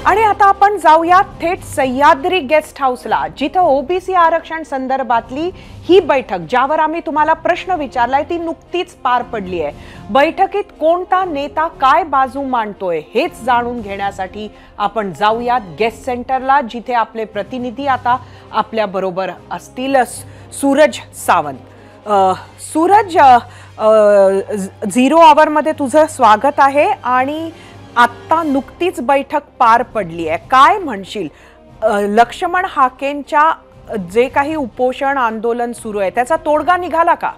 आणि आता आपण जाऊया थेट सह्याद्री गेस्ट हाऊसला, जिथं ओबीसी आरक्षण संदर्भातली ही बैठक, ज्यावर आम्ही तुम्हाला प्रश्न विचारलाय, ती नुकतीच पार पडली आहे। बैठकीत कोणता नेता काय बाजू मांडतोय हेच जाणून घेण्यासाठी आपण जाऊया गेस्ट सेंटरला, जिथे आपले प्रतिनिधी आता आपल्या बरोबर असतील। सूरज सावंत, सूरज, 0 आवर मध्ये तुझं स्वागत आहे। आणि आता नुकतीच बैठक पार पडली आहे, काय म्हणशील? लक्ष्मण हाकेंच्या जे काही उपोषण आंदोलन सुरू आहे त्याचा तोडगा निघाला का?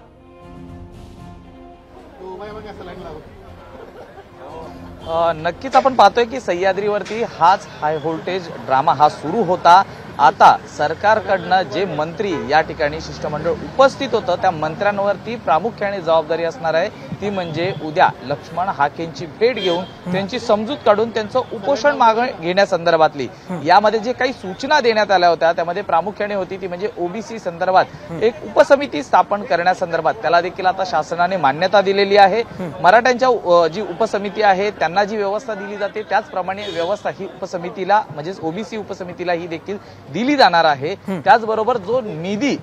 नक्कीच आपण पाहतोय की सह्याद्रीवरती हाच हाय व्होल्टेज ड्रामा हा सुरू होता। आता सरकारकडनं जे मंत्री या ठिकाणी शिष्टमंडळ उपस्थित होतं त्या मंत्र्यांवरती प्रामुख्याने जबाबदारी असणार आहे, ती म्हणजे उद्या लक्ष्मण हाकेंची भेट घेऊन त्यांची समजूत काढून त्यांचं उपोषण मागे घेण्यासंदर्भातली यामध्ये जे काही सूचना देण्यात आल्या होत्या त्यामध्ये प्रामुख्याने होती ती म्हणजे ओबीसी संदर्भात एक उपसमिती स्थापन करण्यासंदर्भात, त्याला देखील आता शासनाने मान्यता दिलेली आहे। मराठ्यांच्या जी उपसमिती आहे त्यांना जी व्यवस्था दिली जाते त्याचप्रमाणे व्यवस्था ही उपसमितीला म्हणजे ओबीसी उपसमितीला ही देखील दिली जाणार आहे। त्याचबरोबर जो निधी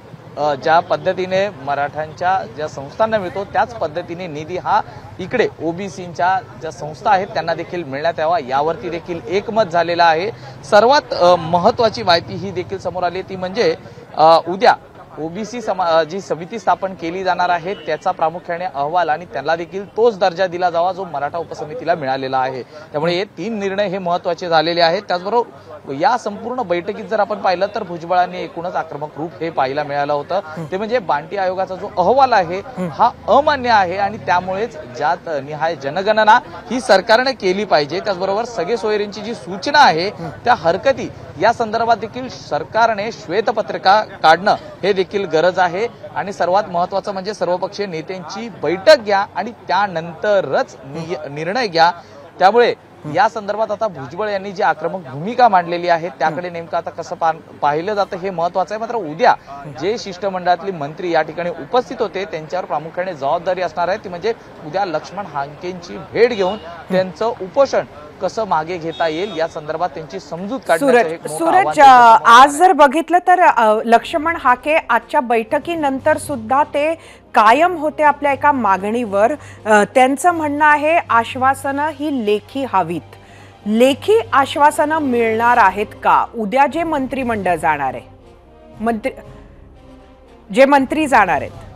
ज्या पद्धतीने मराठ्यांच्या ज्या संस्थांना मिळतो त्याच पद्धतीने निधी हा इकडे ओबीसीच्या ज्या संस्था आहेत त्यांना देखील मिळण्यात यावा, यावरती देखील एकमत झालेलं आहे। सर्वात महत्त्वाची माहिती ही देखील समोर आली ती म्हणजे उद्या ओबीसी जी समिती स्थापन केली जाणार आहे त्याचा प्रामुख्याने अहवाल आणि त्याला देखील तोच दर्जा दिला जावा जो मराठा उपसमितीला मिळालेला आहे। त्यामुळे हे 3 निर्णय हे महत्त्वाचे झालेले आहेत। त्याचबरोबर या संपूर्ण बैठकीत जर आपण पाहिलं तर भुजबळांनी एकूणच आक्रमक रूप हे पाहायला मिळालं होतं, ते म्हणजे बांटी आयोगाचा जो अहवाल आहे हा अमान्य आहे आणि त्यामुळेच जात निहाय जनगणना ही सरकारने केली पाहिजे। त्याचबरोबर सगळे सोयरींची जी सूचना आहे त्या हरकती या संदर्भात देखील सरकारने श्वेतपत्रिका काढणं हे देखील गरज आहे। आणि सर्वात महत्त्वाचं म्हणजे सर्वपक्षीय नेत्यांची बैठक घ्या आणि त्यानंतरच निर्णय घ्या। त्यामुळे या संदर्भात आता भुजबळ यांनी जी आक्रमक भूमिका मांडलेली आहे त्याकडे नेमकं आता कसं पाहिलं जातं हे महत्त्वाचं आहे। मात्र उद्या जे शिष्टमंडळातले मंत्री या ठिकाणी उपस्थित होते त्यांच्यावर प्रामुख्याने जबाबदारी असणार आहे, ती म्हणजे उद्या लक्ष्मण हाकेंची भेट घेऊन त्यांचं उपोषण कसं मागे घेता येईल या संदर्भात त्यांची समजूत काढण्याचं सूरज, आज जर बघितलं तर लक्ष्मण हाके आजच्या बैठकीनंतर सुद्धा ते कायम होते आपल्या एका मागणीवर। त्यांचं म्हणणं आहे आश्वासनं ही लेखी हवीत। लेखी आश्वासनं मिळणार आहेत का? उद्या जे मंत्रिमंडळ जाणार आहे, जे मंत्री जाणार आहेत,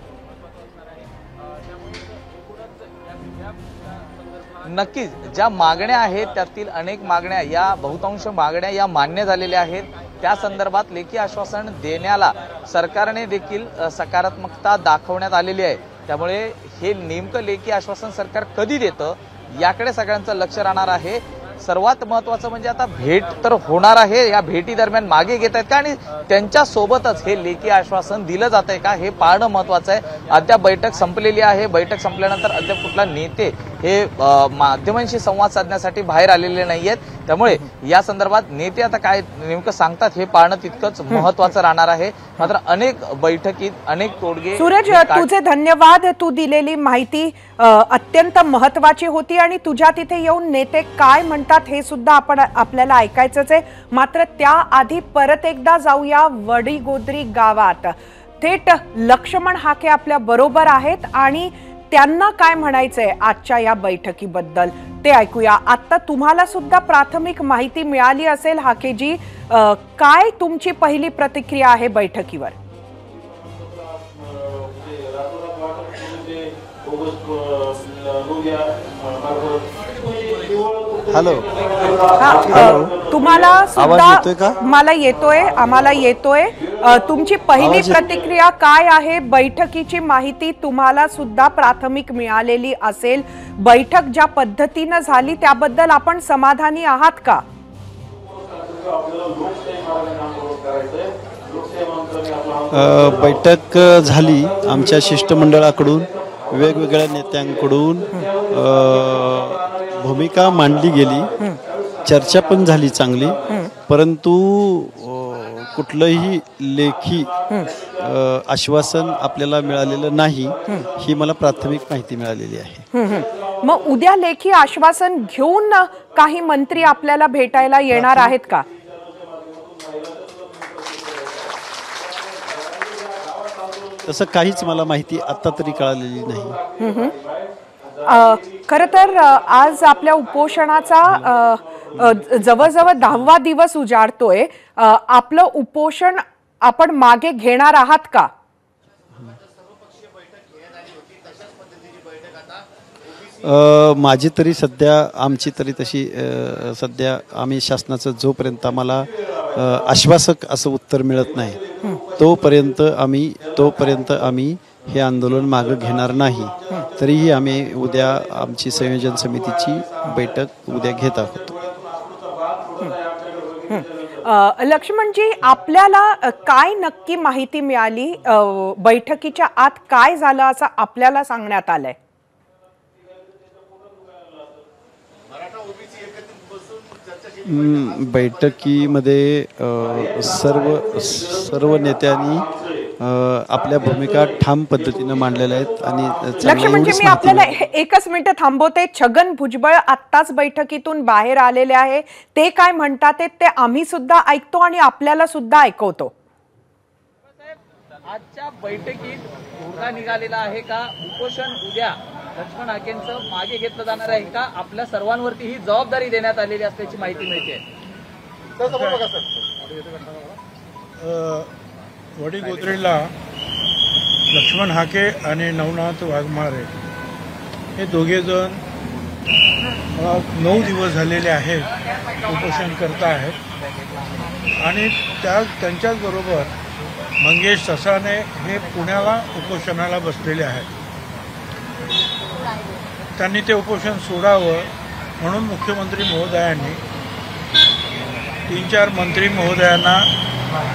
नक्कीच ज्या मागण्या आहेत त्यातील अनेक मागण्या या बहुतांश मागण्या या मान्य झालेल्या आहेत। त्या संदर्भात लेखी आश्वासन देण्याला सरकारने देखील सकारात्मकता दाखवण्यात आलेली आहे। त्यामुळे हे नेमकं लेखी आश्वासन सरकार कधी देतं याकडे सगळ्यांचं लक्ष राहणार आहे। सर्वात महत्त्वाचं म्हणजे आता भेट तर होणार आहे, या भेटी दरम्यान मागे घेत आहेत का आणि त्यांच्या सोबतच हे लेखी आश्वासन दिलं जात आहे का हे पाहणं महत्त्वाचं आहे। अद्याप बैठक संपलेली आहे, बैठक संपल्यानंतर अद्याप कुठला नेते हे माध्यमांशी संवाद साधण्यासाठी बाहेर आलेले नाहीयेत। त्यामुळे या संदर्भात नेते आता काय नेमकं सांगतात हे पाहणं तितकंच महत्त्वाचं राहणार आहे। मात्र अनेक बैठकीत अनेक तोडगे। सूरज, तुझे धन्यवाद, तू दिलेली माहिती अत्यंत महत्त्वाची होती आणि तुझ्या तिथे येऊन नेते काय म्हणतात हे सुद्धा आपल्याला ऐकायचंच आहे। मात्र त्याआधी परत एकदा जाऊया वडीगोद्री गावात। थेट लक्ष्मण हाके आपल्या बरोबर आहेत आणि त्यांना काय म्हणायचंय आजच्या या बैठकीबद्दल ते ऐकूया। आता तुम्हाला सुद्धा प्राथमिक माहिती मिळाली असेल हाकेजी, काय तुमची पहिली प्रतिक्रिया आहे बैठकीवर? हॅलो, तुम्हाला सुद्धा मला येतोय, आम्हाला येतोय। तुमची पहिली प्रतिक्रिया काय आहे? बैठकीची माहिती तुम्हाला सुद्धा प्राथमिक मिळालेली असेल, बैठक ज्या पद्धतीने झाली त्याबद्दल आपण समाधानी आहात का? बैठक झाली, आमच्या शिष्टमंडळाकडून वेगवेगळ्या नेत्यांकडून भूमिका मांडली गेली, चर्चा पण झाली चांगली। परंतु कुठलंही लेखी आश्वासन आपल्याला मिळालेलं नाही, ही मला प्राथमिक माहिती मिळालेली आहे. मग उद्या लेखी आश्वासन घेऊन काही मंत्री आपल्याला भेटायला येणार आहेत का? तसं काहीच मला माहिती आता तरी कळालेली नाही. खरं तर आज आपल्या उपोषणाचा जवळजवळ 10वा दिवस उजाडतोय. आपलं उपोषण आपण मागे घेणार आहात का? माझी तरी सध्या आमची तरी तशी सध्या आम्ही शासनाचं जोपर्यंत आम्हाला आश्वासक असं उत्तर मिळत नाही तोपर्यंत आम्ही हे आंदोलन मागं घेणार नाही. तरीही आम्ही उद्या आमची संयोजन समितीची बैठक उद्या घेत आहोत. लक्ष्मणजी, आपल्याला काय नक्की माहिती मिळाली? बैठकीच्या आत काय झालं असं आपल्याला सांगण्यात आलंय? बैठकीमध्ये सर्व नेत्यांनी आपल्या भूमिका ठाम पद्धतीने मांडलेल्या आहेत. आणि लक्ष्मणजी, मी आपल्याला एकच मिनिट थांबवते. छगन भुजबळ आत्ताच बैठकीतून बाहेर आलेले आहे. ते काय म्हणतात ते आम्ही सुद्धा ऐकतो आणि आपल्याला सुद्धा ऐकवतो. आजच्या बैठकीत तोडगा निघालेला आहे का? उपोषण उद्या लक्ष्मण हाकेंचं मागे घेतलं जाणार आहे का? आपल्या सर्वांवरती ही जबाबदारी देण्यात आलेली असल्याची माहिती मिळते. वडीगोद्रीला लक्ष्मण हाके आणि नवनाथ वाघमारे हे दोघेजण 9 दिवस झालेले आहेत उपोषण करत आहेत. आणि त्यांच्याचबरोबर मंगेश ससाणे हे पुण्याला उपोषणाला बसलेले आहेत. त्यांनी ते उपोषण सोडावं म्हणून मुख्यमंत्री महोदयांनी 3-4 मंत्री महोदयांना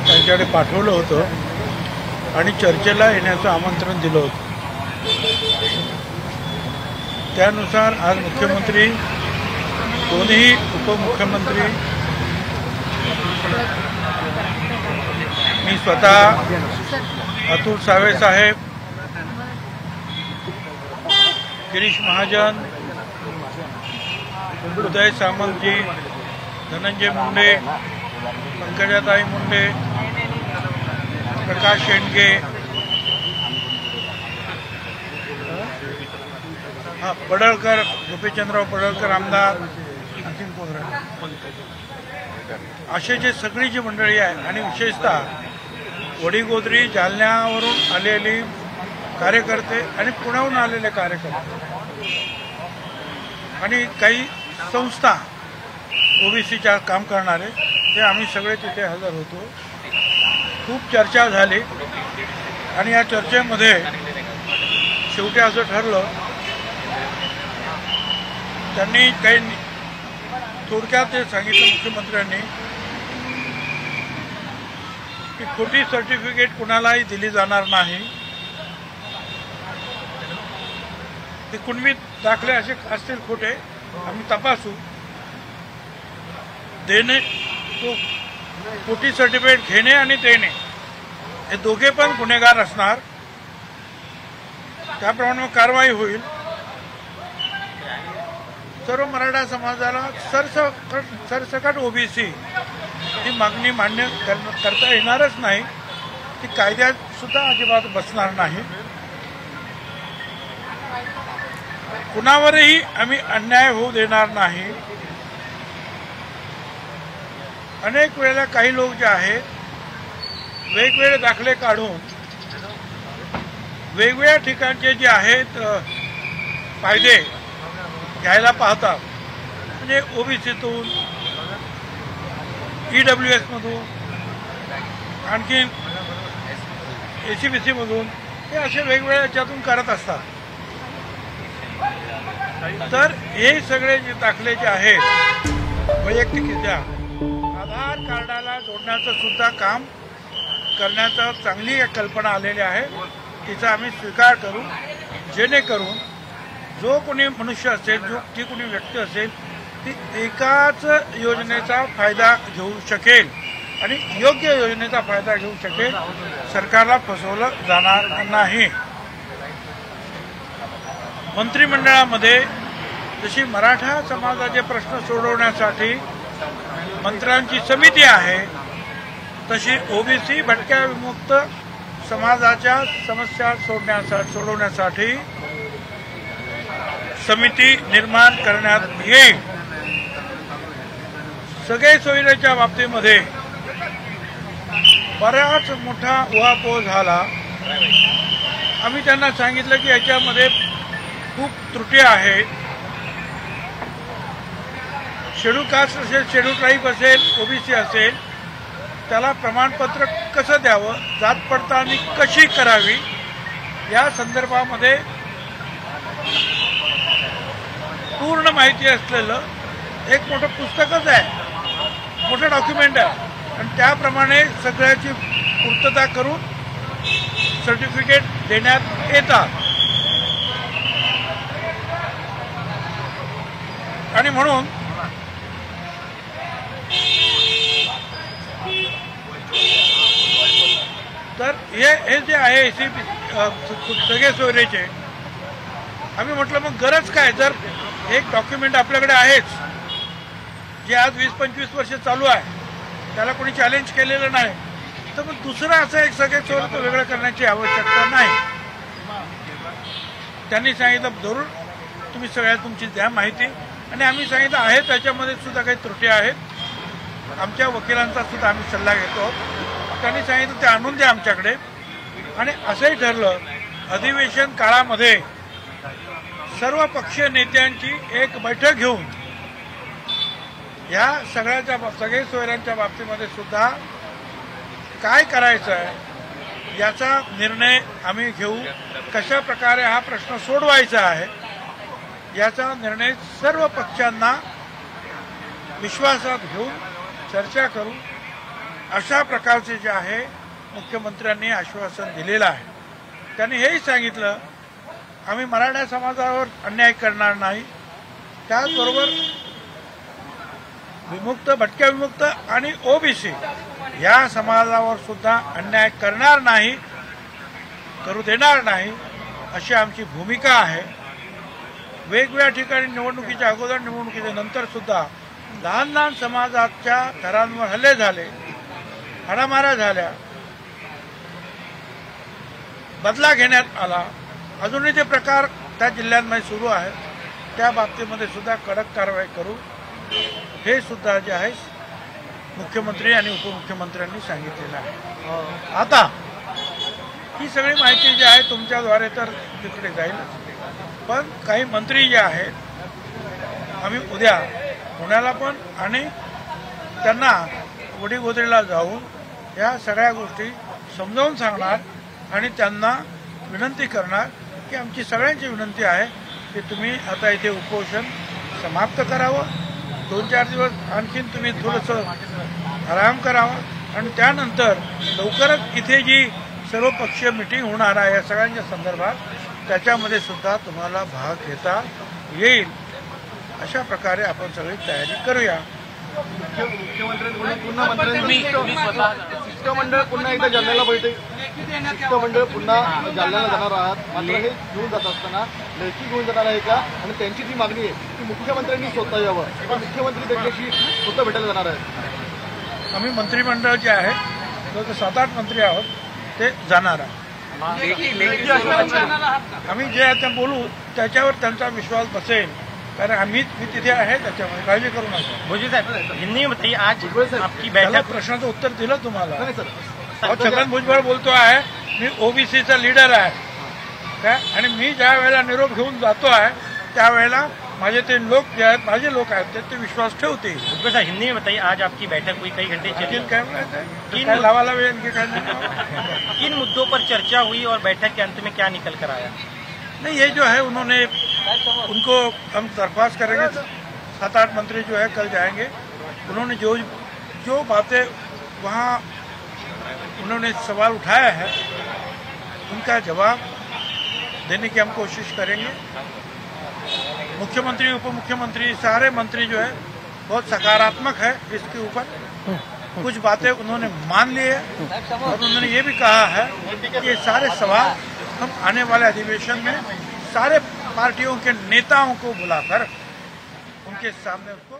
त्यांच्याकडे पाठवलं होतं आणि चर्चेला येण्याचं आमंत्रण दिलं होतं. त्यानुसार आज मुख्यमंत्री, दोन्ही उपमुख्यमंत्री, मी स्वतः, अतुल सावे साहेब, गिरीश महाजन, उदय सामंतजी, धनंजय मुंडे, पंकजाताई मुंडे, प्रकाश शेंडगे, पडळकर, गोपीचंदराव पडळकर आमदार, आणखीन कोण असे जे सगळी जी मंडळी आहे आणि विशेषतः वडीगोद्री, जालन्यावरून आलेली कार्यकर्ते आणि पुण्याहून आलेले कार्यकर्ते आणि काही संस्था ओबीसीच्या काम करणारे, ते आम्ही सगळे तिथे हजर होतो. खूप चर्चा झाली आणि या चर्चेमध्ये शेवटी असं ठरलं, त्यांनी काही थोडक्यात ते सांगितलं मुख्यमंत्र्यांनी की खोटी सर्टिफिकेट कुणालाही दिली जाणार नाही. ते कुणबी दाखले असे असतील खोटे, आम्ही तपासू. देणे, तो खोटी सर्टिफिकेट घेणे आणि देणे हे दोघे पण गुन्हेगार असणार. त्याप्रमाणे कारवाई होईल. सर्व मराठा समाजाला सरसकट ओबीसी ही मागणी मान्य करता येणारच नाही. ती कायद्यात सुद्धा अजिबात बसणार नाही. कुणावरही आम्ही अन्याय होऊ देणार नाही. अनेक वेळेला काही लोक जे आहेत वेगवेगळे दाखले काढून वेगवेगळ्या ठिकाणचे जे आहेत फायदे घ्यायला पाहतात. म्हणजे ओबीसीतून, EWS-मधून, आणखी ACBC मधून, हे असे वेगवेगळ्या याच्यातून करत असतात. तर हे सगळे जे दाखले जे आहेत वैयक्तिकरित्या आधार कार्डाला जोडण्याचं सुद्धा काम करण्याचा चांगली कल्पना आलेली आहे. तिचा आम्ही स्वीकार करू, जेणेकरून जो कोणी मनुष्य असेल, जी कोणी व्यक्ती असेल, ती एकाच योजनेचा फायदा घेऊ शकेल आणि योग्य योजनेचा फायदा घेऊ शकेल, सरकारला फसवलं जाणार नाही. मंत्रिमंडळामध्ये जशी मराठा समाजाचे प्रश्न सोडवण्यासाठी मंत्र्यांची समिती आहे, तशी ओबीसी भटक्या विमुक्त समाजाच्या समस्या सोडवण्यासाठी समिती निर्माण करण्यात येईल. सगळे सोयीच्या बाबतीमध्ये बराच मोठा उहापोह झाला. आम्ही त्यांना सांगितलं की याच्यामध्ये खूप त्रुटी आहेत. शेड्यूल कास्ट असेल, शेड्यूल ट्राईब असेल, ओबीसी असेल, त्याला प्रमाणपत्र कसं द्यावं, जात पडताळणी कशी करावी, या संदर्भामध्ये पूर्ण माहिती असलेलं एक मोठं पुस्तकच आहे, मोठं डॉक्युमेंट आहे. आणि त्याप्रमाणे सगळ्याची पूर्तता करून सर्टिफिकेट देण्यात येतात. आणि म्हणून तर हे जे आहे सगळे सोयरेचे, आम्ही म्हटलं मग गरज काय, जर एक डॉक्युमेंट आपल्याकडे आहेच जे आज 20-25 वर्ष चालू आहे, त्याला कोणी चॅलेंज केलेलं नाही, तर मग दुसरं असं एक सगळे सोयरे वेगळं करण्याची आवश्यकता नाही. त्यांनी सांगितलं जरूर तुम्ही सगळ्या तुमची द्या माहिती. आणि आम्ही सांगितलं आहे त्याच्यामध्ये सुद्धा काही त्रुटी आहेत, आमच्या वकिलांचा सुद्धा आम्ही सल्ला घेतो. त्यांनी सांगितलं ते आणून द्या आमच्याकडे. आणि असंही ठरलं अधिवेशन काळामध्ये सर्व पक्षीय नेत्यांची एक बैठक घेऊन या सगळे सोयऱ्यांच्या बाबतीमध्ये सुद्धा काय करायचं आहे याचा निर्णय आम्ही घेऊ. कशा प्रकारे हा प्रश्न सोडवायचा आहे याचा निर्णय सर्व पक्षांना विश्वासात घेऊन चर्चा करू, अशा प्रकारचे जे आहे मुख्यमंत्र्यांनी आश्वासन दिलेलं आहे. त्यांनी हेही सांगितलं आम्ही मराठा समाजावर अन्याय करणार नाही, त्याचबरोबर विमुक्त, भटक्या विमुक्त आणि ओबीसी या समाजावर सुद्धा अन्याय करणार नाही, करू देणार नाही, अशी आमची भूमिका आहे. वेगवेगळ्या ठिकाणी निवडणुकीच्या अगोदर, निवडणुकीच्या नंतर सुद्धा लहान लहान समाजाच्या घरांवर हल्ले झाले, हाणामाऱ्या झाल्या, बदला घेण्यात आला. अजूनही ते प्रकार त्या जिल्ह्यांमध्ये सुरू आहेत. त्या बाबतीमध्ये सुद्धा कडक कारवाई करू, हे सुद्धा जे आहे मुख्यमंत्री आणि उपमुख्यमंत्र्यांनी सांगितलेलं आहे. आता ही सगळी माहिती जी आहे तुमच्याद्वारे तर तिकडे जाईल, पण काही मंत्री जे आहेत आम्ही उद्या पुण्याला पण आणि त्यांना वडीगोद्रीला जाऊन या सगळ्या गोष्टी समजावून सांगणार आणि त्यांना विनंती करणार की आमची सगळ्यांची विनंती आहे की तुम्ही आता इथे उपोषण समाप्त करावं, 2-4 दिवस आणखीन तुम्ही थोडंसं आराम करावा आणि त्यानंतर लवकरच इथे जी सर्वपक्षीय मिटिंग होणार आहे या सगळ्यांच्या संदर्भात त्याच्यामध्ये सुद्धा तुम्हाला भाग घेता येईल. अशा प्रकारे आपण सगळी तयारी करूया. शिष्टमंडळ पुन्हा एकदा जालन्याला शिष्टमंडळ पुन्हा जालन्याला जाणार आहात, मात्र हे घेऊन जात असताना लेखी घेऊन जाणार आहे का? आणि त्यांची जी मागणी आहे की मुख्यमंत्र्यांनी स्वतः यावं किंवा मुख्यमंत्री त्यांच्याशी स्वतः भेटायला जाणार आहेत. आम्ही मंत्रिमंडळ जे आहे जर 7-8 मंत्री आहोत ते जाणार आहे. आम्ही जे आता बोलू त्याच्यावर त्यांचा विश्वास बसेल, कारण मी तिथे आहे, त्याच्यामुळे काळजी करू नका. भुजबळ साहब हिंदी में बताइए, आज आपकी त्याला बैठक प्रश्नाचं उत्तर दिलं तुम्हाला. छगन भुजबळ बोलतो आहे मी ओबीसीचा लीडर आहे काय, आणि मी ज्या वेळेला निरोप घेऊन जातो आहे त्यावेळेला माझे ते लोक जे आहेत, माझे लोक आहेत ते विश्वास ठेवते. भुजबळ साहब हिंदी में बताइए, आज आपकी बैठक हुई, कई घंटे चली, काय म्हणायचं काय लावाला वेळ आणखी काय नाही. किन मुद्दों पर चर्चा हुई और बैठक के अंत में क्या निकल कर आया? नहीं, ये जो है उन्होंने उनको हम दरख्वास्त करेंगे. 7-8 मंत्री जो है कल जाएंगे. उन्होंने जो बातें वहाँ उन्होंने सवाल उठाया है उनका जवाब देने की हम कोशिश करेंगे. मुख्यमंत्री, उप मुख्यमंत्री, सारे मंत्री जो है बहुत सकारात्मक है इसके ऊपर. कुछ बातें उन्होंने मान ली है और उन्होंने ये भी कहा है कि ये सारे सवाल हम आने वाले अधिवेशन में सारे पार्टियों के नेताओं को बुलाकर उनके सामने उसको।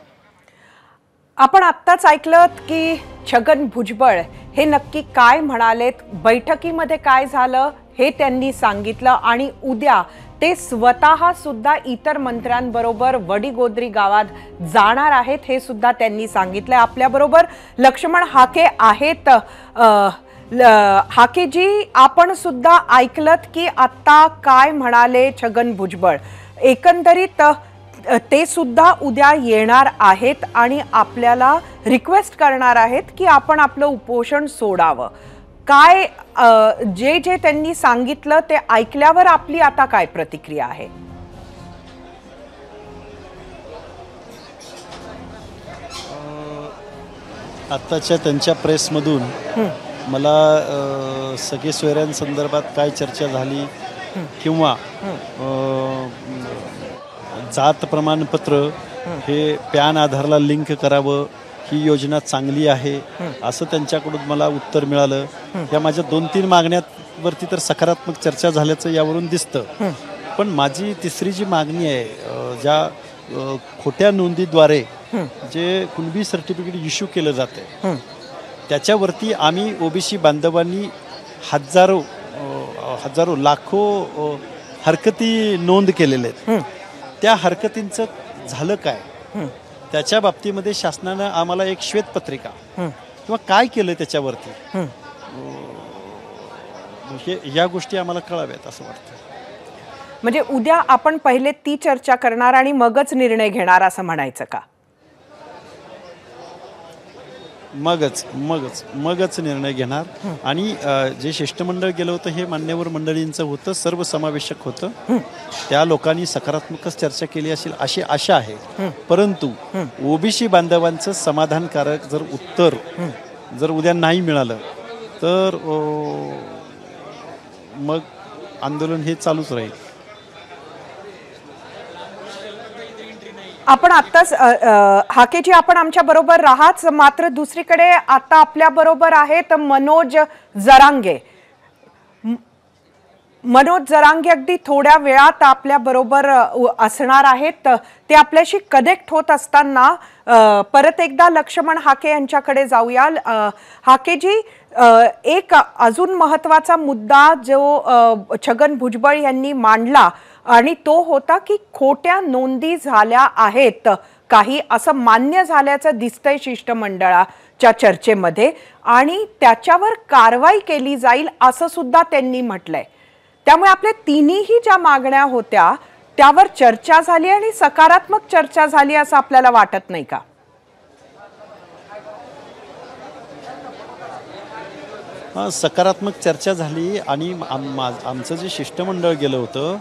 आपण आत्ताच ऐकलत की छगन भुजबळ हे नक्की काय म्हणालेत, बैठकीमध्ये काय झालं हे त्यांनी सांगितलं आणि उद्या ते स्वतः सुद्धा इतर मंत्र्यांबरोबर वडीगोद्री गावात जाणार आहेत हे सुद्धा त्यांनी सांगितलं। आपल्याबरोबर लक्ष्मण हाके आहेत। हाकेजी, आपण सुद्धा ऐकलत की आता काय म्हणाले छगन भुजबळ। एकंदरीत ते सुद्धा उद्या येणार आहेत आणि आपल्याला रिक्वेस्ट करणार आहेत की आपण आपलं उपोषण सोडावं। काय जे जे त्यांनी सांगितलं ते ऐकल्यावर आपली आता काय प्रतिक्रिया आहे? आत्ताच्या त्यांच्या प्रेसमधून मला सगळे सोयऱ्यांसंदर्भात काय चर्चा झाली किंवा जात प्रमाणपत्र हे पॅन आधारला लिंक करावं, ही योजना चांगली आहे असं त्यांच्याकडून मला उत्तर मिळालं। या माझ्या 2-3 मागण्यांवरती तर सकारात्मक चर्चा झाल्याचं यावरून दिसतं। पण माझी तिसरी जी मागणी आहे, ज्या खोट्या नोंदीद्वारे जे कुणबी सर्टिफिकेट इश्यू केलं जाते त्याच्यावरती आम्ही ओबीसी बांधवांनी हजारो लाखो हरकती नोंद केलेल्या आहेत। त्या हरकतींचं झालं काय, त्याच्या बाबतीमध्ये शासनानं आम्हाला एक श्वेतपत्रिका किंवा काय केलं त्याच्यावरती या गोष्टी आम्हाला कळाव्यात असं वाटतं। म्हणजे उद्या आपण पहिले ती चर्चा करणार आणि मगच निर्णय घेणार असं म्हणायचं का? मगच निर्णय घेणार। आणि जे शिष्टमंडळ गेलं होतं हे मान्यवर मंडळींचं होतं, सर्वसमावेशक होतं। त्या लोकांनी सकारात्मकच चर्चा केली असेल अशी आशा आहे। परंतु ओबीसी बांधवांचं समाधानकारक जर उत्तर जर उद्या नाही मिळालं तर मग आंदोलन हे चालूच राहील। आपण आत्ताच हाकेजी आपण आमच्या बरोबर राहाच, मात्र दुसरीकडे आता आपल्या बरोबर आहेत मनोज जरांगे। मनोज जरांगे अगदी थोड्या वेळात आपल्या बरोबर असणार आहेत। ते आपल्याशी कनेक्ट होत असताना परत एकदा लक्ष्मण हाके यांच्याकडे जाऊया। हाकेजी, एक अजून महत्त्वाचा मुद्दा जो छगन भुजबळ यांनी मांडला आणि तो होता की खोट्या नोंदी झाल्या आहेत काही असं मान्य झाल्याचं दिसतंय शिष्टमंडळाच्या चर्चेमध्ये आणि त्याच्यावर कारवाई केली जाईल असं सुद्धा त्यांनी म्हटलंय। त्यामुळे आपल्या तिन्हीही ज्या मागण्या होत्या त्यावर चर्चा झाली आणि सकारात्मक चर्चा झाली असं आपल्याला वाटत नाही का? सकारात्मक चर्चा झाली आणि आमचं जे शिष्टमंडळ गेलं होतं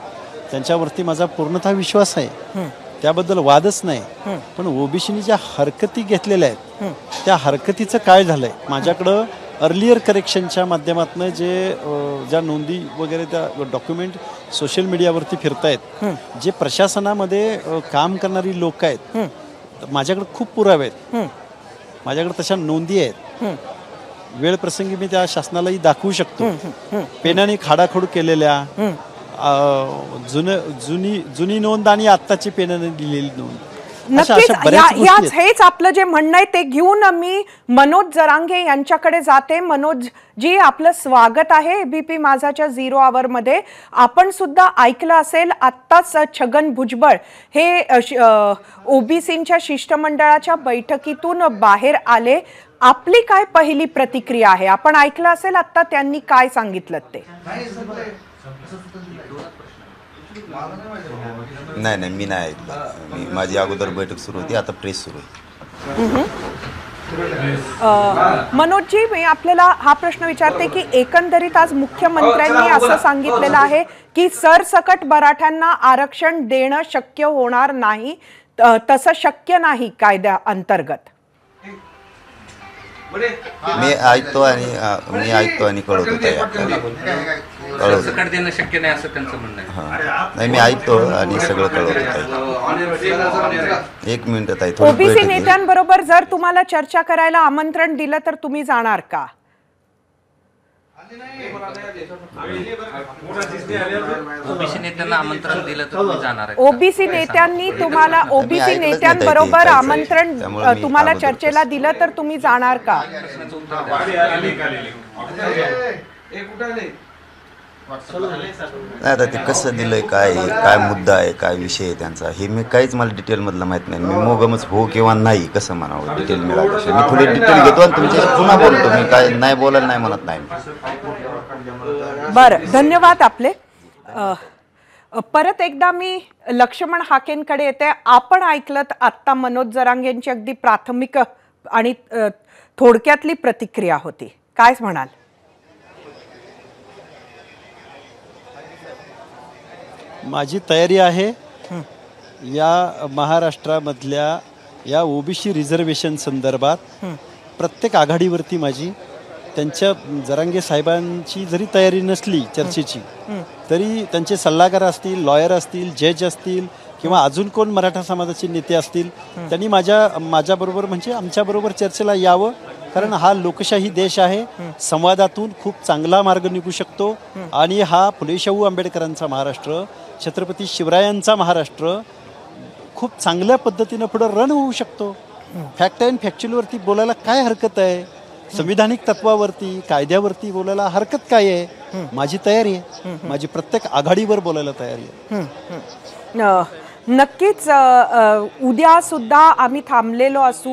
त्यांच्यावरती माझा पूर्णतः विश्वास आहे, त्याबद्दल वादच नाही। पण ओबीसीनी ज्या हरकती घेतलेल्या आहेत त्या हरकतीचं काय झालंय, माझ्याकडं अर्लियर करेक्शनच्या माध्यमातून ज्या नोंदी वगैरे त्या डॉक्युमेंट सोशल मीडियावरती फिरतायत, जे प्रशासनामध्ये काम करणारी लोक आहेत, माझ्याकडे खूप पुरावे आहेत, माझ्याकडे तशा नोंदी आहेत। वेळ प्रसंगी मी त्या शासनालाही दाखवू शकतो। पेनाने खाडाखोड केलेल्या जुनी नोंद आणि आत्ताची पेनाने दिलेली नोंद, नक्कीच हेच आपलं जे म्हणणं आहे ते घेऊन मी मनोज जरांगे यांच्याकडे जाते। मनोज जी, आपलं स्वागत आहे एबीपी माझाच्या 0 आवर मध्ये। आपण सुद्धा ऐकलं असेल आत्ताच छगन भुजबळ हे ओबीसींच्या शिष्टमंडळाच्या बैठकीतून बाहेर आले। आपली काय पहिली प्रतिक्रिया आहे? आपण ऐकलं असेल आता त्यांनी काय सांगितलं ते। नाही मी नाही ऐकलं। माझी अगोदर बैठक सुरू होती, आता प्रेस सुरू आहे। मनोजजी, मी आपल्याला हा प्रश्न विचारते की एकंदरीत आज मुख्यमंत्र्यांनी असं सांगितलेलं आहे की सरसकट मराठ्यांना आरक्षण देणं शक्य होणार नाही, तसं शक्य नाही कायद्या अंतर्गत। मी ऐकतो आणि कळवतो ताई आपल्याला. कळवतो. सकट देणं शक्य नाही असं त्यांचं म्हणणं आहे. हां. नाही, मी ऐकतो आणि सगळं कळवतो ताई. 1 मिनिट ताई, थोडी ओबीसी बैठक आहे. नेत्यांबरोबर जर तुम्हाला चर्चा करायला आमंत्रण दिलं तर तुम्ही जाणार का? ओबीसी नेत्यांना आमंत्रण दिलं तर तुम्ही जाणार आहे. ओबीसी नेत्यांनी तुम्हाला ओबीसी ऐकलंच नाही ताई नेत्यांबरोबर ते, आमंत्रण त्यामुळे मी तुम्हाला अगोदर चर्चेला दिलं तर तुम्ही जाणार का? नाही, आता ते कसं दिलंय, काय मुद्दा आहे, काय विषय आहे त्यांचा, हे मी काहीच मला डिटेलमधलं माहित नाही. मी मोगमच हो किंवा नाही कसं म्हणावं, डिटेल मिळालं मी थोडी डिटेल घेतो आणि तुमच्याशी पुन्हा बोलतो. मी काय नाही बोलायला नाही म्हणत नाही. बरं, धन्यवाद आपले. परत एकदा मी लक्ष्मण हाकेंकडे येते. आपण ऐकलत आत्ता मनोज जरांगेंची अगदी प्राथमिक आणि थोडक्यातली प्रतिक्रिया होती. काय म्हणाल? माझी तयारी आहे या महाराष्ट्रामधल्या या ओबीसी रिझर्वेशन संदर्भात प्रत्येक आघाडीवरती माझी, त्यांच्या जरांगे साहेबांची जरी तयारी नसली चर्चेची तरी त्यांचे सल्लागार असतील, लॉयर असतील, जज असतील किंवा अजून कोण मराठा समाजाचे नेते असतील त्यांनी माझ्याबरोबर म्हणजे आमच्याबरोबर चर्चेला यावं. कारण हा लोकशाही देश आहे. संवादातून खूप चांगला मार्ग निघू शकतो आणि हा फुले शाहू आंबेडकरांचा महाराष्ट्र, छत्रपती शिवरायांचा महाराष्ट्र खूप चांगल्या पद्धतीनं पुढे रन होऊ शकतो. फॅक्ट अँड फॅक्च्युअलवरती बोलायला काय हरकत आहे? संविधानिक तत्वावरती, कायद्यावरती बोलायला हरकत काय आहे? माझी तयारी आहे. माझी प्रत्येक आघाडीवर बोलायला तयारी आहे. नक्कीच उद्या सुद्धा आम्ही थांबलेलो असू.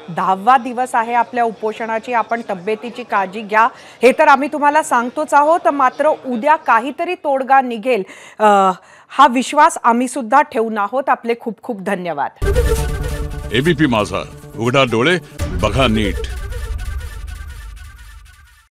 10वा दिवस आहे आपल्या उपोषणाची. आपण तब्येतीची काळजी घ्या हे तर आम्ही तुम्हाला सांगतोच आहोत. मात्र उद्या काहीतरी तोडगा निघेल हा विश्वास आम्ही सुद्धा ठेवून आहोत. आपले खूप खूप धन्यवाद. एबीपी माझा, उघडा डोळे बघा नीट.